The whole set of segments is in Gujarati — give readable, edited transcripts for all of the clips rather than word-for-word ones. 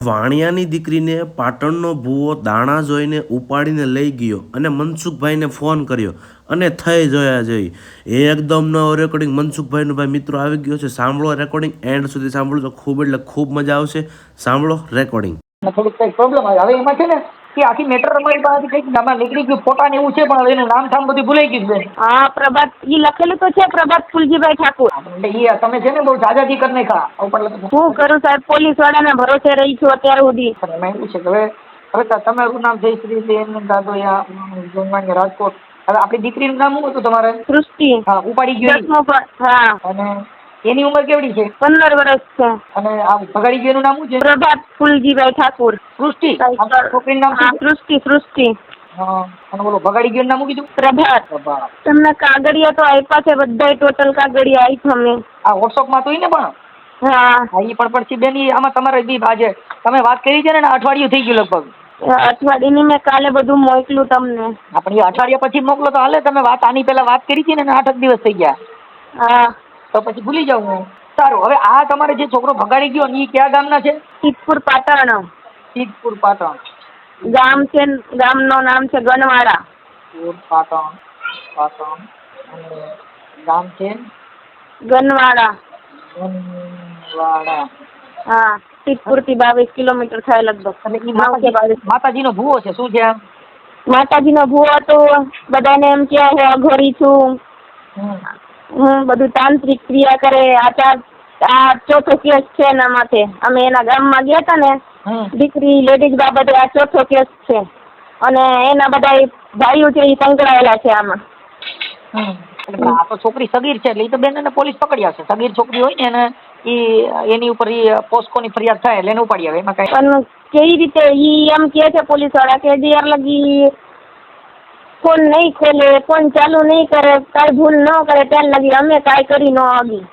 વાણિયાની દીકરીને પાટણનો ભૂવો દાણા જોઈને ઉપાડીને લઈ ગયો અને મનસુખભાઈને ફોન કર્યો અને થઈ જોયા જઈ એકદમ નવો રેકોર્ડિંગ મનસુખભાઈનો ભાઈ મિત્રો આવી ગયો છે. સાંભળો રેકોર્ડિંગ, એન્ડ સુધી સાંભળો તો ખૂબ એટલે ખૂબ મજા આવશે. સાંભળો રેકોર્ડિંગ. થોડુંક કંઈક પ્રોબ્લેમ આવે. હવે એમાં છે ને કે આખી મેટર અમારી પાસે કંઈક આમાં નીકળી ગયું, ફોટા ને એવું છે, પણ હવે એનું નામ ઠામ બધું ભૂલાઈ ગયું બેન. હા, પ્રભાત ઈ લખેલું તો છે, પ્રભાત ફુલજીભાઈ ઠાકુર. એટલે ઈ તમે છે ને બહુ જાજાજી કરી નાખ્યા ઉપર. શું કરું સાહેબ, પોલીસ વાળાને ભરોસે રહી છું અત્યાર સુધી. એમાં એવું છે કે હવે તમારું નામ જયશ્રી બેન દાદોયા જન્માણી રાજકોટ. હવે આપણી દીકરીનું નામ શું હતું તમારે? સૃષ્ટિ. હા, ઉપાડી ગયો. હા. અને એની ઉંમર કેવડી છે? 15 વર્ષ છે. અને આ ભગાડી ગયું નામ શું છે? પ્રભાત ફુલજીભાઈ ઠાકુર. સૃષ્ટિ. છોકરીનું નામ શું? સૃષ્ટિ. અને બોલો ભગાડી ગયું નામ શું કીધું? પ્રભાત. તમને કાગળિયા તો આપ્યા છે, બધાય ટોટલ કાગળિયા આપ્યા અમે. આ વોટ્સઅપમાં તો ઈ ને પણ. હા, ઈ પણ પછી બેન આમાં તમારે બી આજે તમે વાત કરી છે ને, અઠવાડિયું થઈ ગયું લગભગ. અઠવાડિયાની મેં કાલે બધું મોકલું તમને. આપણે અઠવાડિયા પછી મોકલો તો હાલે. તમે વાત આની પહેલા વાત કરી હતી ને, 8 દિવસ થઈ ગયા. હા, તો પછી ભૂલી જાઉં હું. સારું, હવે આ તમારે જે છોકરો ભગાડી ગયો એ કયા ગામના છે? સિદ્ધપુર પાટણ. સિદ્ધપુર પાટણ. ગામ છે, ગામનું નામ છે ગનવાડા. પાટણ. અને ગામ છે ગનવાડા. ગનવાડા. હા, સિદ્ધપુર થી 22 કિલોમીટર થાય લગભગ. માતાજીનો ભૂવો છે. શું છે? માતાજીનો ભૂવો તો બધાને એમ કે હું અઘોરી છું, હું બધું તાંત્રિક ક્રિયા કરે. આ ચોથો કેસ છે એના માથે. અમે એના ગામમાં ગયા હતા ને, દીકરી લેડીઝ બાબતે આ ચોથો કેસ છે. અને એના બધા ભાઈઓ છે એ સંકળાયેલા છે આમાં. આ તો છોકરી સગીર છે એટલે એ તો બેન એને પોલીસ પકડી આવશે. સગીર છોકરી હોય ને એને એની ઉપર પોસ્કોની ફરિયાદ થાય એટલે એને ઉપાડી આવે. એમાં કઈ પણ કેવી રીતે ઈ એમ કે છે પોલીસ વાળા કે જ્યાર લગી ફોન નહીં ખોલે, ફોન ચાલુ નહીં કરે, કાંઈ ભૂલ ન કરે ત્યાર લગી અમે કાંઈ કરી ન આવી.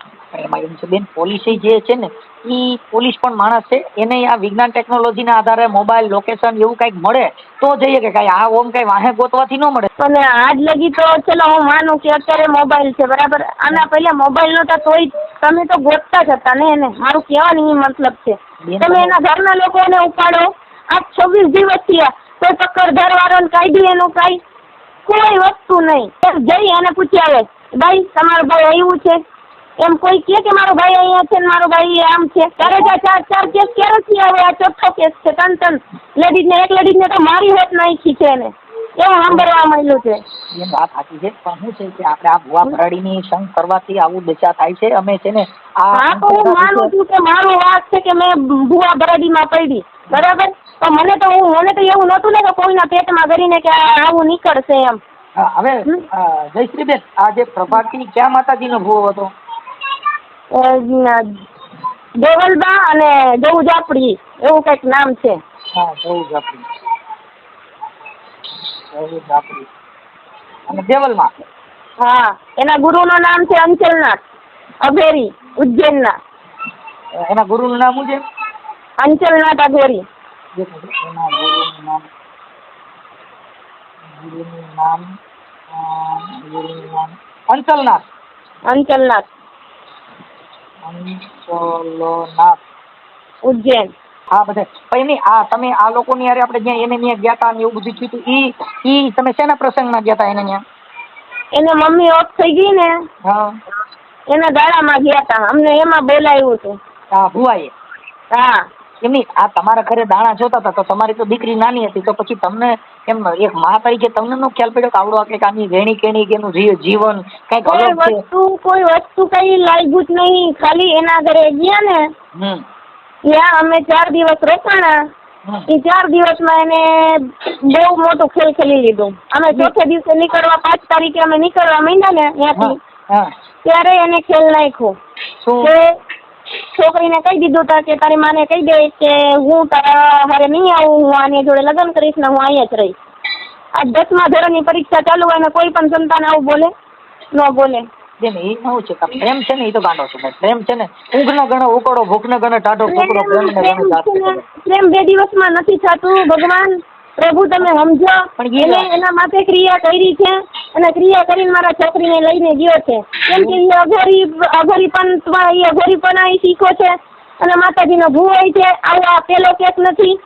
એમાં એમ છે બેન, પોલીસ જે છે ને એ પોલીસ પણ માણસ છે. એને આ વિજ્ઞાન ટેકનોલોજીના આધારે મોબાઈલ લોકેશન એવું કંઈક મળે તો જઈએ કે કાંઈ આ ઓમ કંઈ વાહે ગોતવાથી ન મળે. પણ આજ લગી તો ચલો હું માનું કે અત્યારે મોબાઈલ છે બરાબર, આના પહેલા મોબાઈલ નહોતા તોય તમે તો ગોતતા જ હતા ને એને. મારું કહેવાનું એ મતલબ છે. તમે એના ઘરના લોકોને ઉપાડો. આ 26 દિવસ થયા તો ચક્કરધાર વાળાને કાઢી એનું કાંઈ કોઈ વસ્તુ નહીં. જઈ અને પૂછી આવે, ભાઈ તમારો ભાઈ આવ્યું છે? એમ કોઈ કે મારો ભાઈ અહીંયા છે ને મારો ભાઈ આમ છે. ત્યારે ચાર કેસ ક્યારે થયા? હવે આ ચોથો કેસ છે. 3 લેડીઝને, એક લેડીઝને તો મારી હોત નાખી છે એને. એવું સાંભળવા મળ્યું છે. એ વાત સાચી છે, પણ શું છે કે આપણે આ ભુવા ભરાડીની સંગ કરવાથી આવું દશા થાય છે. અમે છે ને હા, તો હું માનું છું કે મારો વાત છે કે મેં ભુવા ભરાડીમાં પડી બરાબર. તો મને તો એવું નહોતું ને કે કોઈના પેટમાં કરીને કે આવું નીકળશે એમ. હવે જયશ્રીબેન, આ જે પ્રભાતી ક્યાં માતાજીનો ભુવો હતો? દેવલબા અને જવું જાપડી એવું કઈક નામ છે. હા, જવું જાપડી. અને દેવલમાં. હા, એના ગુરુનું નામ છે અંચલનાથ અઘોરી, ઉજ્જૈનના. એના ગુરુનું નામ શું છે? અંચલનાથ અઘોરી. એના ગુરુનું નામ અંચલનાથ. અંચલનાથ ઉજ્જૈન. હા, બધે એની આ તમે આ લોકોની યારે આપણે જ્યાં એને ત્યાં ગયા હતા ને એવું બધું થયું હતું, ઈ તમે શેના પ્રસંગમાં ગયા હતા એને ત્યાં? એને મમ્મી ઓફ થઈ ગઈ ને, હા, એના ગાળામાં ગયા હતા. અમને એમાં બોલાવ્યું હતું. હા, ભુવાએ. હા, એમની આ તમારા ઘરે દાણા જોતા હતા તો તમારી તો દીકરી નાની હતી, તો પછી તમને એમ એક મા તરીકે તમને નો ખ્યાલ પડ્યો કે આવડો કે આની વેણી કેણી કે એનું જીવન કઈક અલગ છે? કોઈ વસ્તુ કઈ લાગ્યું જ નહીં. ખાલી એના ઘરે ગયા ને ત્યાં અમે 4 દિવસ રોકાણા. એ 4 દિવસમાં એને બહુ મોટું ખેલ ખેલી લીધું. અમે ચોથે દિવસે નીકળવા 5 તારીખે અમે નીકળવા માંડ્યા ને ત્યાંથી, ત્યારે એને ખેલ નાખ્યો કે છોકરીને કહી દીધું તા કે તારી માને કહી દે કે હું તારા હારે નહીં આવું, હું આની જોડે લગ્ન કરીશ ને હું અહીંયા જ રહીશ. આ 10મા ધોરણની પરીક્ષા ચાલુ હોય ને કોઈ પણ સંતાન આવું બોલે ન બોલે. એ શું છે પ્રેમ છે ને એ તો ગાંડો છે. પ્રેમ છે ને ઊંઘ ન ગણો ઉકળો, ભૂખ ન ગણો ટાઢો ટુકડો. પ્રેમ 2 દિવસમાં નથી થતું ભગવાન. પ્રભુ તમે સમજો. પણ એના માથે ક્રિયા કરી છે અને ક્રિયા કરીને મારા છોકરીને લઈને ગયો છે. કેમ કે એ અઘોરી પણ શીખો છે અને માતાજીનો ભૂવો છે. આવો આ પેલો કેસ નથી.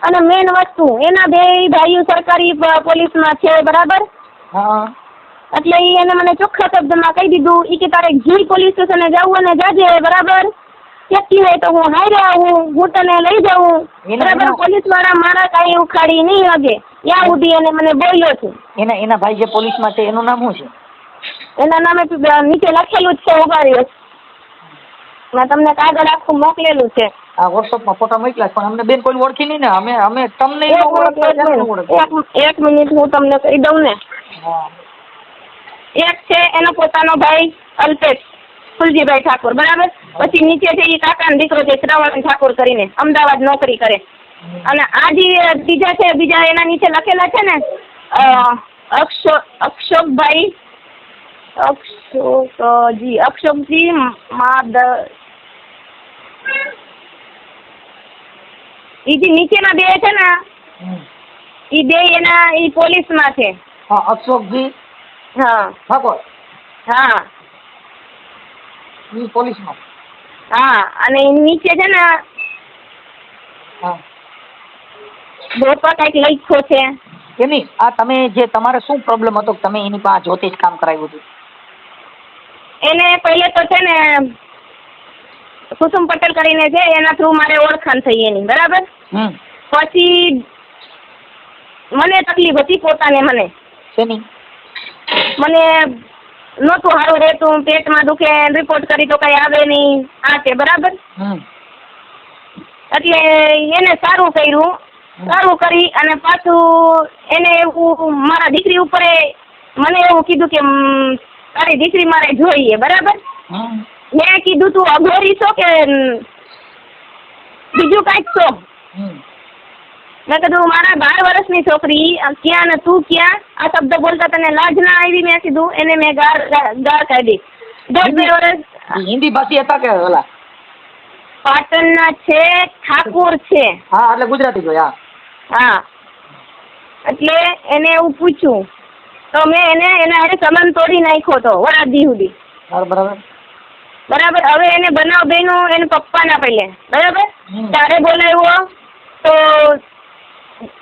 અને મેન વસ્તુ એના બે ભાઈઓ સરકારી પોલીસમાં છે, બરાબર. હા. એટલે ઈ એને મને ચોખ્ખા શબ્દમાં કહી દીધું, ઈ કે તારે જી પોલીસ સ્ટેશને જવું અને જાજે, બરાબર. કેતી હોય તો હું હારે આવું, હું તને લઈ જાઉં, બરાબર. પોલીસ વાળા મારા કાંઈ ઉખાડી નહીં હગે, ત્યાં સુધી એને મને બોલ્યો છે. એના ભાઈ જે પોલીસમાં છે એનું નામ શું છે? એના નામે નીચે લખેલું જ છે, ઉભા રહ્યો. મેં તમને કાગળ આખું મોકલેલું છે. આ વોટ્સઅપમાં ફોટા મોકલ્યા પણ અમને બેન કોઈ ઓળખી નહીં ને. અમે તમને એક મિનિટ હું તમને કહી દઉં ને. એક છે એનો પોતાનો ભાઈ અલ્પેશ ફુલજીભાઈ ઠાકોર, બરાબર. પછી નીચે છે એ કાકાનો દીકરો છે શ્રવણ ઠાકોર કરીને, અમદાવાદ નોકરી કરે. અને આ જે બીજા એના નીચે લખેલા છે ને અક્ષોકજી ઈ જે નીચેના બે છે ને ઈ બે ઈ પોલીસમાં છે. હા, અશોકજી ઠાકોર. હા, ઈ પોલીસમાં. હા. અને નીચે છે ને બોપા કઈક લખ્યો છે. એની આ તમે જે તમારે શું પ્રોબ્લેમ હતો તમે એની પાસે જ્યોતિષ કામ કરાવ્યું હતું? એને પહેલે તો છે ને કુસુમ પટેલ કરીને છે, એના થ્રુ મારે ઓળખાણ થઈ એની, બરાબર. પછી મને તકલીફ હતી પોતાને. મને નહોતું સારું રહેતું, પેટમાં દુખે, રિપોર્ટ કરી તો કઈ આવે નહીં, આ છે, બરાબર. એટલે એને સારું કરી અને પાછું એને એવું મારા દીકરી ઉપર મને એવું કીધું કે તારી દીકરી મારે જોઈએ, બરાબર. મેં કીધું તું અઘોરી છો કે બીજું કાંઈક છો? મેં કીધું મારા 12 વર્ષની છોકરી ક્યાં ને તું ક્યાં? આ શબ્દ બોલતા તને લાજ ના આવી? મેં કીધું એને મેં ગાળ કાઢી. 2 વર્ષ હિન્દી ભાષી હતા કે ઓલા પાટણના છે, ઠાકોર છે. હા, એટલે ગુજરાતી જોયા. હા, એટલે એને એવું પૂછ્યું તો મેં એના હારે સંબંધ તોડી નાખ્યો હતો વરાદી સુધી, બરાબર. હવે એને બનાવ બન્યો એને પપ્પાના પહેલે, બરાબર. ત્યારે બોલાવ્યો તો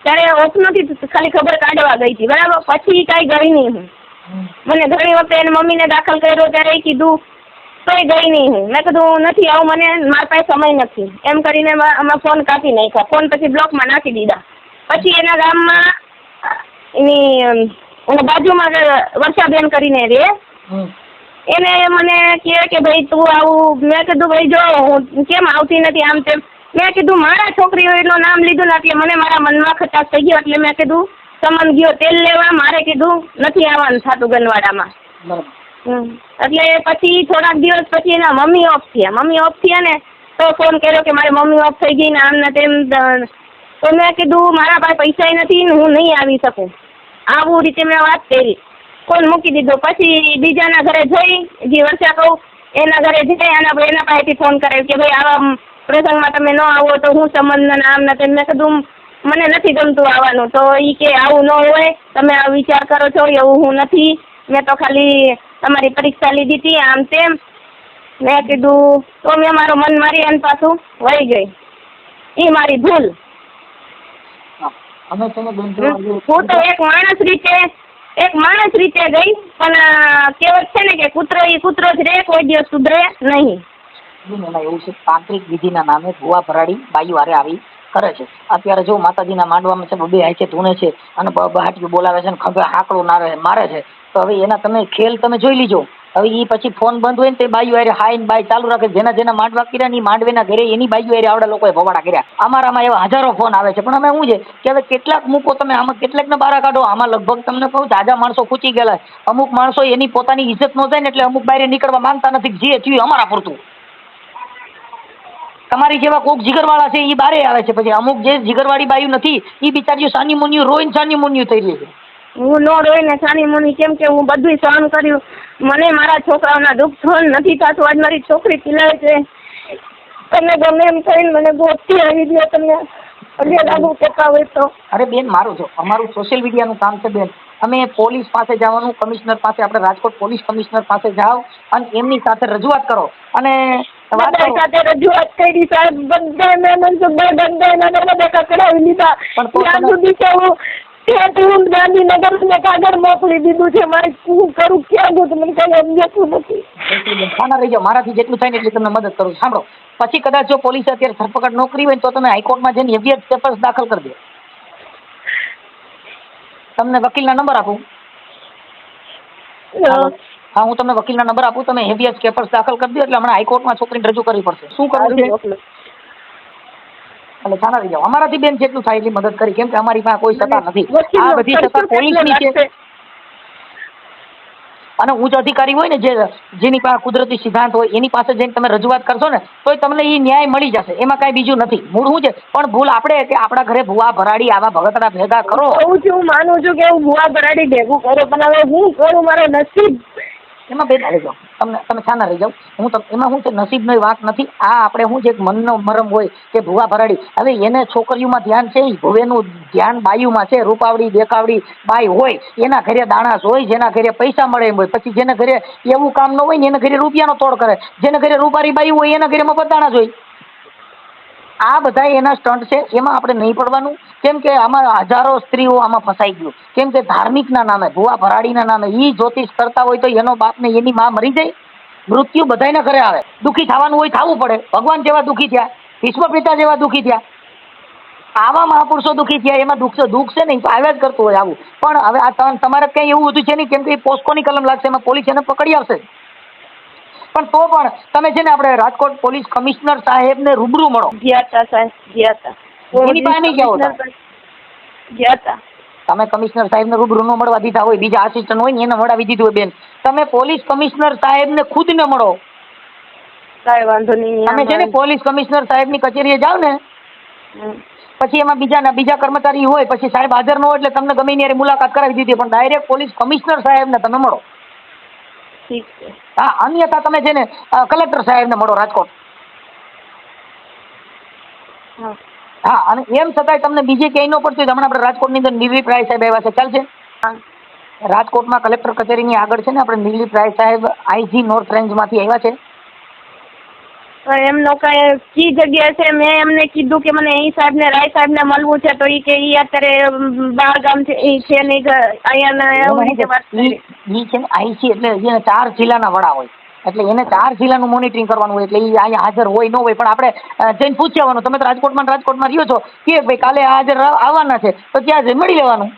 ત્યારે ઓફ નથી, ખાલી ખબર કાઢવા ગઈ હતી, બરાબર. પછી કાંઈ ગઈ નહીં હું. મને ઘણી વખતે એને મમ્મીને દાખલ કર્યો ત્યારે એ કીધું તોય ગઈ નહીં હું. મેં કીધું નથી આવું, મને મારા પાસે સમય નથી એમ કરીને અમે ફોન કાપી નાખ્યા. ફોન પછી બ્લોકમાં નાખી દીધા. પછી એના ગામમાં એની બાજુમાં વર્ષાબેન કરીને રે, એને મને કહે કે ભાઈ તું આવું. મેં કીધું ભાઈ જો હું કેમ આવતી નથી આમ તેમ. મેં કીધું મારા છોકરીઓ એટલું નામ લીધું ને એટલે મને મારા મનમાં ખટાશ થઈ ગયો. એટલે મેં કીધું સમન ગયો તેલ લેવા, મારે કીધું નથી આવવાનું થતું ગનવાડામાં. એટલે પછી થોડાક દિવસ પછી એના મમ્મી ઓફ થયા ને તો ફોન કર્યો કે મારી મમ્મી ઓફ થઈ ગઈ ને આમ ને તેમ. તો મેં કીધું મારા પાસે પૈસા નથી ને હું નહીં આવી શકું. આવું રીતે મેં વાત કરી, ફોન મૂકી દીધો. પછી બીજાના ઘરે જઈ, જે વર્ષા કહું એના ઘરે જઈ એના પાસેથી ફોન કરાવ્યો કે ભાઈ આવા પ્રસંગમાં તમે ન આવો તો હું સંબંધ આમ ને તેમ. મેં કીધું મને નથી ગમતું આવવાનું. તો એ કે આવું ન હોય, તમે આ વિચાર કરો છો, એવું હું નથી. મેં તો ખાલી તમારી પરીક્ષા લીધી હતી આમ તેમ. મેં કીધું તો મેં મારું મન મારી અને પાછું વળી ગઈ. એ મારી ભૂલ. હું તો એક માણસ રીતે ગઈ, પણ કહેવત છે ને કે કૂતરો જ રે, કોઈ દિવસ સુધરે નહીં. એમાં એવું છે તાંત્રિક વિધિના નામે ભુવા ભરાડી બાઈઓ હારે આવી કરે છે. અત્યારે જો માતાજીના માંડવામાં છે, બે હાથે ધૂણે છે અને બહાટિયું બોલાવે છે ને ખભે હાકડું મારે છે. તો હવે એના તમે ખેલ તમે જોઈ લીજો. હવે એ પછી ફોન બંધ હોય ને તે બાઈઓ હારે હાઈ ને બાઈ ચાલુ રાખે. જેના માંડવા કર્યા ને માંડવેના ઘરે એની બાઈઓ હારે આવડા લોકોએ ભવાડા કર્યા. અમારામાં એવા હજારો ફોન આવે છે. પણ અમે શું છે કે હવે કેટલાક મૂકો તમે, આમાં કેટલાકને બહાર કાઢો. આમાં લગભગ તમને કહું જાજા માણસો ખૂચી ગયેલા. અમુક માણસો એની પોતાની ઇજ્જત ન થાય ને એટલે અમુક બહાર નીકળવા માંગતા નથી. જે થયું અમારા પૂરતું. તમારી જેવા કોક જીગરવાળા છે એ બારે આવે છે. પછી અમુક જે જીગરવાળી બાયું નથી એ બિચારીઓ સાની મુનિયું રોઈને સાની મુનિયું થઈ રહી છે. હું નો રોઈને સાની મુનિ કેમ કે હું બધું સહન કર્યું. મને મારા છોકરાઓના દુઃખ સહન નથી થતું. આજ મારી છોકરી પીલાય છે. તમે ગમે એમ થઈને મને ગોતથી આવી દો. તમને અગે લાગુ કેતા હોય તો. અરે બેન મારું જો અમારું સોશિયલ મીડિયાનું કામ છે બેન. અમે પોલીસ પાસે જવાનું, કમિશનર પાસે, આપણે રાજકોટ પોલીસ કમિશનર પાસે જાઓ અને એમની સાથે રજૂઆત કરો. અને વાત બધા કરો. સાથે રજૂઆત કરી સાહેબ, બધા મેં મનસુખભાઈ બધા એના બધા કકડાવી લીધા. પણ તો ત્યાં તમે- સુધી કે હું ગાંધીનગર ને કાગળ મોકલી દીધું છે, મારે શું કરું, ક્યાં જવું મને કઈ સમજાતું નથી. ખાના રહી જાઓ, મારાથી જેટલું થાય ને એટલી તમને મદદ કરું. સાંભળો, પછી કદાચ જો પોલીસે અત્યારે ધરપકડ ન કરી હોય ને તો તમે હાઈકોર્ટમાં જઈને હેબિયસ પેપર્સ દાખલ કરી દો. તમને વકીલના નંબર આપું. હા, હું તમને વકીલના નંબર આપું, તમે હેબિયસ પેપર્સ દાખલ કરી દો એટલે હમણાં હાઈકોર્ટમાં છોકરીને રજૂ કરવી પડશે. શું કરવું છે એટલે ખાના રહી જાઓ. અમારાથી બેન જેટલું થાય એટલી મદદ કરી, કેમ કે અમારી પાસે કોઈ સત્તા નથી. આ બધી સત્તા પોલીસની છે. અને ઉચ્ચ અધિકારી હોય ને જેની પાસે કુદરતી સિદ્ધાંત હોય એની પાસે જઈને તમે રજૂઆત કરશો ને તો તમને એ ન્યાય મળી જશે. એમાં કાંઈ બીજું નથી. મૂળ શું છે, પણ ભૂલ આપણે કે આપણા ઘરે ભૂવા ભરાડી આવા ભગતડા ભેગા કરો. કહું છું, હું માનું છું કે હું ભૂવા ભરાડી ભેગું કરું, પણ હવે હું કરું, મારો નસીબ. એમાં બે રહી જાઓ, તમે છાના રહી જાઓ. એમાં શું છે, નસીબનો વાત નથી. આ આપણે શું છે, મનનો મરમ હોય કે ભૂવા ભરાડી. હવે એને છોકરીઓમાં ધ્યાન છે, ભુવેનું ધ્યાન બાયુમાં છે. રૂપાવડી દેખાવડી બાઈ હોય એના ઘરે દાણાસ હોય, જેના ઘરે પૈસા મળે એમ હોય. પછી જેના ઘરે એવું કામ ન હોય ને એના ઘરે રૂપિયાનો તોડ કરે. જેના ઘરે રૂપારી બાઈ હોય એના ઘરે મફત દાણાસ હોય. આ બધા એના સ્ટન્ટ છે, એમાં આપણે નહીં પડવાનું. કેમ કે આમાં હજારો સ્ત્રીઓ આમાં ફસાઈ ગયું. કેમ કે ધાર્મિકના નામે, ભુવા ભરાડીના નામે ઈ જ્યોતિષ કરતા હોય તો એનો બાપ ને એની માં મરી જાય. મૃત્યુ બધાયના ઘરે આવે. દુઃખી થવાનું હોય થવું પડે. ભગવાન જેવા દુઃખી થયા, ભીષ્મ પિતા જેવા દુઃખી થયા, આવા મહાપુરુષો દુઃખી થયા. એમાં દુઃખ છે નહીં તો આવ્યા જ કરતું હોય આવું. પણ હવે આ તમારે કંઈ એવું બધું છે નહીં, કેમ કે પોસ્કોની કલમ લાગશે, એમાં પોલીસ એને પકડી આવશે. પણ તો પણ તમે છે ને આપણે રાજકોટ પોલીસ કમિશનર સાહેબને રૂબરૂ મળો. ગયા હતા સાહેબ, ગયા હતા. એની પાસે નહીં ગયા હતા. ગયા હતા. તમે કમિશનર સાહેબને રૂબરૂ ન મળવા દીધા હોય, બીજા આસિસ્ટન્ટ હોય ને એને મળાવી દીધું હોય. બેન, તમે પોલીસ કમિશનર સાહેબને ખુદને મળો. કાંઈ વાંધો નહીં. તમે છે ને પોલીસ કમિશનર સાહેબની કચેરીએ જાઓ ને, પછી એમાં બીજા કર્મચારી હોય, પછી સાહેબ હાજર ન હોય એટલે તમને ગમે ત્યારે મુલાકાત કરાવી દીધી, પણ ડાયરેક્ટ પોલીસ કમિશનર સાહેબને તમે મળો. ઠીક છે. હા, અન્યથા તમે છે ને કલેક્ટર સાહેબને મળો રાજકોટ. હા, અને એમ છતાંય તમને બીજે ક્યાંય ન પડતું. હમણાં આપણે રાજકોટની અંદર નિર્લિપ રાય સાહેબ આવ્યા છે, ચાલશે? રાજકોટમાં કલેક્ટર કચેરીની આગળ છે ને આપણે નિર્લિપ રાય સાહેબ આઈજી નોર્થ રેન્જમાંથી આવ્યા છે. એમનો કઈ જગ્યા છે? મેં એમને કીધું કે મને એ સાહેબને રાય સાહેબને મળવું છે, તો એ કે એ અત્યારે બહાર ગામ છે, એ છે નહીં અહીંયા. ઈ છે ને આઈસી એટલે એને 4 જિલ્લાના વડા હોય, એટલે એને 4 જિલ્લાનું મોનિટરિંગ કરવાનું હોય. એટલે એ અહીંયા હાજર હોય ન હોય, પણ આપણે જઈને પૂછવાનું. તમે તો રાજકોટમાં રહ્યો છો કે ભાઈ કાલે હાજર આવવાના છે, તો ત્યાં જઈને મળી લેવાનું.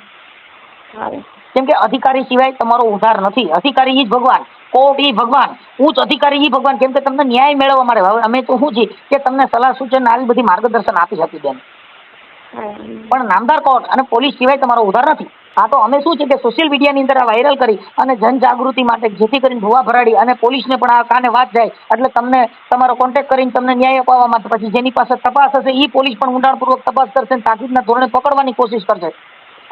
કેમ કે અધિકારી સિવાય તમારો ઉદ્ધાર નથી. અધિકારી ઈ જ ભગવાન, કોર્ટ ઈ ભગવાન, ઉચ્ચ અધિકારી ઈ ભગવાન. કેમ કે તમને ન્યાય મેળવવા માટે હવે અમે તો શું છીએ કે તમને સલાહ સૂચન આવી બધી માર્ગદર્શન આપી શકીએ બેન, પણ નામદાર કોર્ટ અને પોલીસ સિવાય તમારો ઉદ્ધાર નથી. હા, તો અમે શું છે કે સોશિયલ મીડિયાની અંદર આ વાયરલ કરી અને જનજાગૃતિ માટે, જેથી કરીને ભૂવા ભરાડી અને પોલીસને પણ આ કાને વાત જાય, એટલે તમને તમારો કોન્ટેક્ટ કરીને તમને ન્યાય અપાવવામાં, પછી જેની પાસે તપાસ હશે એ પોલીસ પણ ઊંડાણપૂર્વક તપાસ કરશે અને તાકીદના ધોરણે પકડવાની કોશિશ કરશે.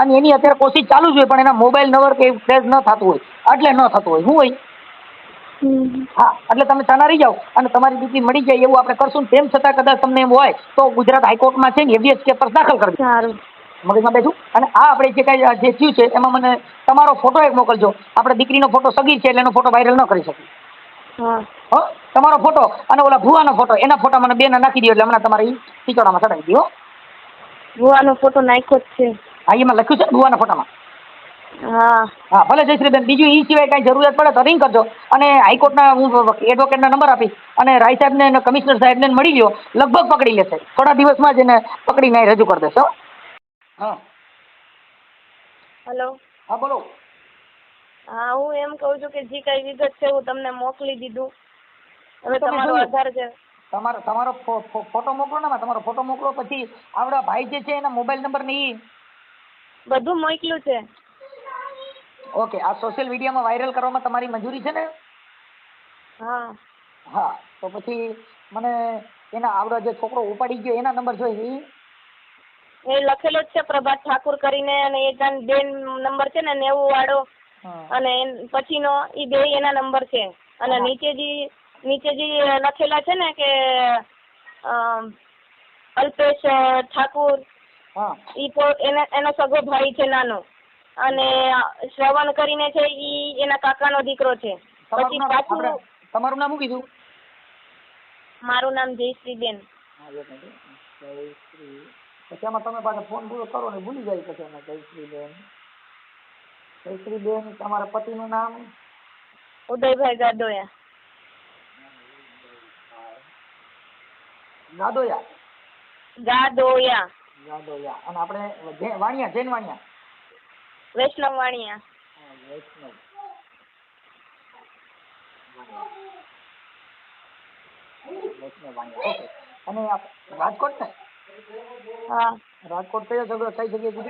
અને એની અત્યારે કોશિશ ચાલુ જ હોય, પણ એના મોબાઈલ નંબર કે ફ્લેશ ન થતું હોય એટલે ન થતું હોય. શું હોય? હા, એટલે તમે ચાના રહી જાઓ અને તમારી દીકરી મળી જાય એવું આપણે કરશું. તેમ છતાં કદાચ તમને એમ હોય તો ગુજરાત હાઈકોર્ટમાં છે ને હેબિયસ પેપર દાખલ કરી દો. સારું, મગજમાં બેઠું. અને આ આપણે જે કાંઈ જે થયું છે એમાં મને તમારો ફોટો એક મોકલજો. આપણે દીકરીનો ફોટો સગીર છે એટલે એનો ફોટો વાયરલ ન કરી શકીએ. હા, તમારો ફોટો અને ઓલા ભુવાનો ફોટો, એના ફોટા મને બેને નાખી દો એટલે હમણાં તમારે ખીચોડામાં ચડાવી દો. ભુવાનો ફોટો નાખ્યો જ છે. હા, એમાં લખ્યું છે ભુવાના ફોટામાં. હા, ભલે જયશ્રીબેન. બીજું એ સિવાય કાંઈ જરૂરિયાત પડે તો રિંગ કરજો. અને હાઈકોર્ટના હું એડવોકેટના નંબર આપીશ અને રાય સાહેબને અને કમિશનર સાહેબને મળી લ્યો. લગભગ પકડી લેશે. થોડા દિવસમાં જ એને પકડીને રજૂ કરી દેશે. હા, હેલો. હા, બોલો. હા, હું એમ કહું છું કે જે કઈ વિગત છે હું તમને મોકલી દીધું. હવે તમે તમારો જોયું? આધાર છે. તમારો ફોટો મોકલો ને. તમારો ફોટો મોકલો, પછી આપણા ભાઈ જે છે એના મોબાઈલ નંબર ને ઈ બધું મોકલ્યું છે. ઓકે. આ સોશિયલ મીડિયામાં વાયરલ કરવામાં તમારી મંજૂરી છે ને? હા. હા, તો પછી મને એના આવડો જે છોકરો ઉપાડી ગયો એના નંબર જોઈએ. એ લખેલો જ છે પ્રભાત ઠાકુર કરીને, અને એક બેન નંબર છે ને 90 વાળો, અને પછીનો એ બે એના નંબર છે. અને નીચે જે લખેલા છે ને કે અલ્પેશ ઠાકુર, એનો સગો ભાઈ છે નાનો, અને શ્રવણ કરીને છે ઈ એના કાકાનો દીકરો છે. પછી પાછું તમારું નામ શું કીધું? મારું નામ જયશ્રીબેન. હા એક મિનિટ જયશ્રી પછી આમાં તમે પાછા ફોન પૂરો કરો ને ભૂલી જાય પછી એમાં જયશ્રીબેન તમારા પતિનું નામ ઉદયભાઈ ગાડોયા. ગાદોયા ગાડોયા. ગાદોયા અને આપણે વાણિયા જૈન વાણિયા વૈષ્ણવ વાણિયા. વૈષ્ણવ વૈષ્ણવ વાણિયા ઓકે. અને રાજકોટ ને હા રાજકોટ કઈ જગ્યાએ કીધું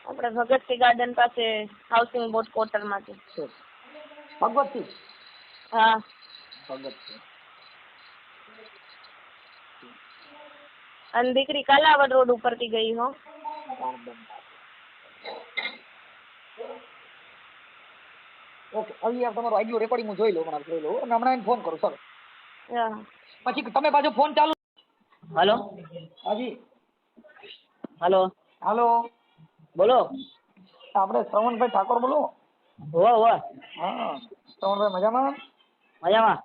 આપણે ભગતસિંહ ગાર્ડન પાસે હાઉસિંગ બોર્ડ ક્વાર્ટરમાંથી. છે ભગવતસિંહ હા ભગતસિંહ અને દીકરી કાલાવડ રોડ ઉપરથી ગઈ હો. ઓકે હવે યાર તમારો આઈડિયો રેકોર્ડિંગ હું જોઈ લઉં અને હમણાં એને ફોન કરું સર હા. પછી તમે પાછો ફોન ચાલુ. હલો હાજી હલો હાલો બોલો. આપણે શ્રવણભાઈ ઠાકોર બોલો. હોવા હોવા હા શ્રવણભાઈ મજામાં. મજામાં.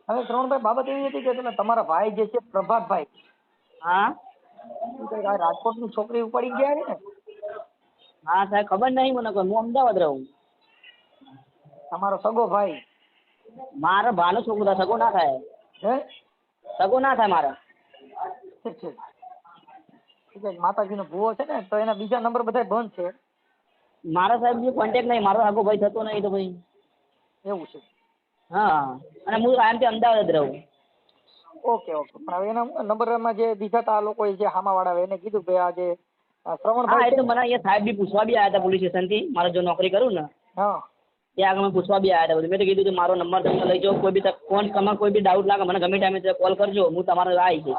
હવે શ્રવણભાઈ બાબત એવી હતી કે પેલા તમારા ભાઈ જે છે પ્રભાતભાઈ હા એ કંઈક આ રાજકોટની છોકરી ઉપાડી ગયા છે ને હા સાહેબ ખબર નહીં મને કોઈ. હું અમદાવાદ રહું. તમારો સગો ભાઈ મારા ભાનો છોકરો થાય. સગો ના થાય. હે સગો ના થાય મારા. ઠીક છે ઠીક છે માતાજીનો ભૂવો છે ને તો એના બીજા નંબર બધા બંધ છે મારા સાહેબ જે કોન્ટેક્ટ નહીં. મારો સગો ભાઈ થતો નહીં તો ભાઈ. એવું છે. હા અને હું કાયમથી અમદાવાદ જ રહું. ઓકે ઓકે પણ હવે એના નંબરમાં જે દીધા હતા આ લોકોએ જે હામાવાળા એને કીધું કે આ જે હા શ્રવણભાઈ એ તો છે મને અહીંયા સાહેબ બી પૂછવા બી આવ્યા હતા પોલીસ સ્ટેશનથી. મારે જો નોકરી કરું ને હા ત્યાં આગળ મને પૂછવા બી આવ્યા હતા બધું. મેં તો કીધું કે મારો નંબર તમને લઈ જાઓ. કોઈ બી ફોન તમે કોઈ બી ડાઉટ લાગે મને ગમે ટાઈમે કોલ કરજો. હું તમારે આવી જઈશ.